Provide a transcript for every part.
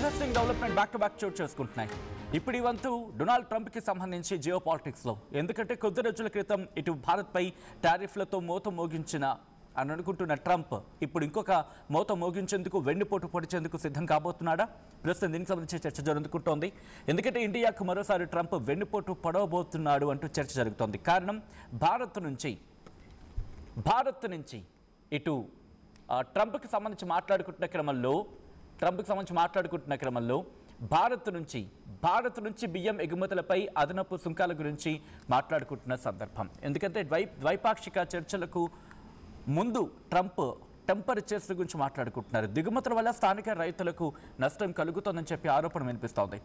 Interesting development back to back చోటు చేసుకుంటున్నాయి. ఇప్పుడు ఈ వంతు డొనాల్డ్ ట్రంప్ కి సంబంధించి జియో పాలిటిక్స్ లో, ఎందుకంటే కొద్ది రోజుల క్రితం ఇటు భారత్ పై టారిఫ్లతో మోత మోగించిన అని అనుకుంటున్న ట్రంప్ ఇప్పుడు ఇంకొక మోత మోగించేందుకు వెన్నుపోటు పొడిచేందుకు సిద్ధం కాబోతున్నాడా? ప్రస్తుతం దీనికి సంబంధించి చర్చ జరుగుతుంటోంది. ఎందుకంటే ఇండియాకు మరోసారి ట్రంప్ వెన్నుపోటు పడవబోతున్నాడు అంటూ చర్చ జరుగుతోంది. కారణం భారత్ నుంచి ఇటు ట్రంప్కి సంబంధించి మాట్లాడుకుంటున్న క్రమంలో భారత్ నుంచి బియ్యం ఎగుమతులపై అదనపు సుంకాల గురించి మాట్లాడుకుంటున్న సందర్భం. ఎందుకంటే ద్వైపాక్షిక చర్చలకు ముందు ట్రంప్ టెంపరేచర్స్ గురించి మాట్లాడుకుంటున్నారు. దిగుమతుల వల్ల స్థానిక రైతులకు నష్టం కలుగుతోందని చెప్పి ఆరోపణ వినిపిస్తోంది.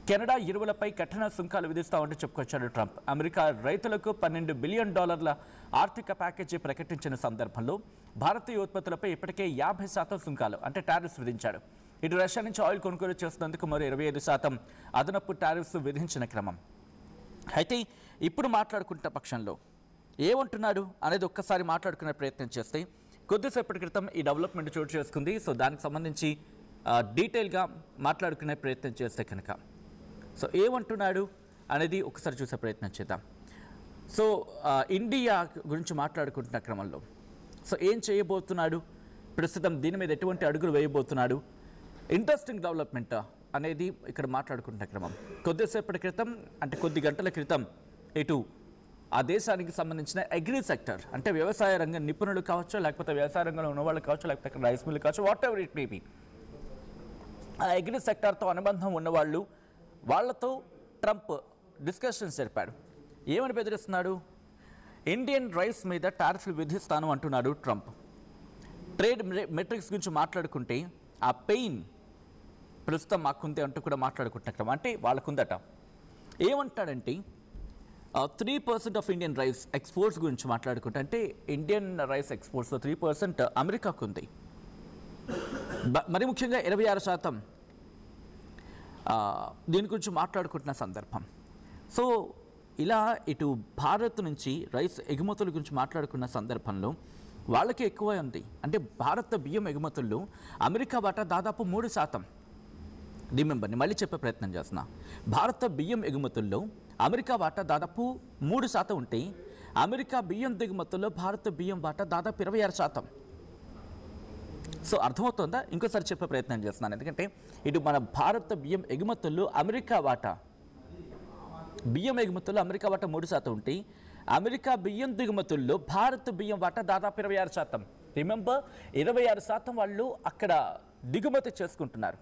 కెనడా ఎరువులపై కఠిన సుంకాలు విధిస్తామంటూ చెప్పుకొచ్చాడు ట్రంప్. అమెరికా రైతులకు $12 బిలియన్ ఆర్థిక ప్యాకేజీ ప్రకటించిన సందర్భంలో భారతీయ ఉత్పత్తులపై ఇప్పటికే 50% సుంకాలు అంటే టారిఫ్స్ విధించాడు. ఇటు రష్యా నుంచి ఆయిల్ కొనుగోలు చేస్తున్నందుకు మరో 25% అదనపు టారిఫ్స్ విధించిన క్రమం. అయితే ఇప్పుడు మాట్లాడుకుంటున్న పక్షంలో ఏమంటున్నాడు అనేది ఒక్కసారి మాట్లాడుకునే ప్రయత్నం చేస్తే, కొద్దిసేపటి క్రితం ఈ డెవలప్మెంట్ చోటు చేసుకుంది. సో దానికి సంబంధించి డీటెయిల్గా మాట్లాడుకునే ప్రయత్నం చేస్తే కనుక ఏమంటున్నాడు అనేది ఒకసారి చూసే ప్రయత్నం చేద్దాం. సో ఇండియా గురించి మాట్లాడుకుంటున్న క్రమంలో ఏం చేయబోతున్నాడు, ప్రస్తుతం దీని మీద ఎటువంటి అడుగులు వేయబోతున్నాడు, ఇంట్రెస్టింగ్ డెవలప్మెంట్ అనేది ఇక్కడ మాట్లాడుకుంటున్న క్రమం. కొద్దిసేపటి క్రితం అంటే కొద్ది గంటల క్రితం ఇటు ఆ దేశానికి సంబంధించిన అగ్రి సెక్టర్ అంటే వ్యవసాయ రంగం నిపుణులు కావచ్చు, లేకపోతే వ్యవసాయ రంగంలో ఉన్నవాళ్ళు కావచ్చు, లేకపోతే అక్కడ రైస్ మిల్ కావచ్చు, what ever it may be, ఆ అగ్రి సెక్టార్తో అనుబంధం ఉన్నవాళ్ళు వాళ్లతో ట్రంప్ డిస్కషన్స్ జరిపాడు. ఏమని బెదిరిస్తున్నాడు? ఇండియన్ రైస్ మీద టారిఫ్లు విధిస్తాను అంటున్నాడు ట్రంప్. ట్రేడ్ మెట్రిక్స్ గురించి మాట్లాడుకుంటే ఆ పెయిన్ ప్రస్తుతం మాకుంది అంటూ కూడా మాట్లాడుకుంటున్నాం. అంటే వాళ్ళకుందట. ఏమంటాడంటే 3% ఆఫ్ ఇండియన్ రైస్ ఎక్స్పోర్ట్స్ గురించి మాట్లాడుకుంటే, అంటే ఇండియన్ రైస్ ఎక్స్పోర్ట్స్ 3% అమెరికాకు ఉంది. మరి ముఖ్యంగా 26% దీని గురించి మాట్లాడుకుంటున్న సందర్భం. సో ఇలా ఇటు భారత్ నుంచి రైస్ ఎగుమతుల గురించి మాట్లాడుకున్న సందర్భంలో వాళ్ళకి ఎక్కువ ఉంది. అంటే భారత బియ్యం ఎగుమతుల్లో అమెరికా వాటా దాదాపు 3%. రిమెంబర్ని మళ్ళీ చెప్పే ప్రయత్నం చేస్తున్నా. భారత బియ్యం ఎగుమతుల్లో అమెరికా వాటా దాదాపు 3% ఉంటే, అమెరికా బియ్యం దిగుమతుల్లో భారత బియ్యం వాటా దాదాపు 26%. సో అర్థమవుతుందా? ఇంకోసారి చెప్పే ప్రయత్నం చేస్తున్నాను. ఎందుకంటే ఇటు మన భారత బియ్యం ఎగుమతుల్లో అమెరికా వాటా 3% ఉంటే, అమెరికా బియ్యం దిగుమతుల్లో భారత బియ్యం వాటా దాదాపు 26%. రిమెంబర్, 26% వాళ్ళు అక్కడ దిగుమతి చేసుకుంటున్నారు.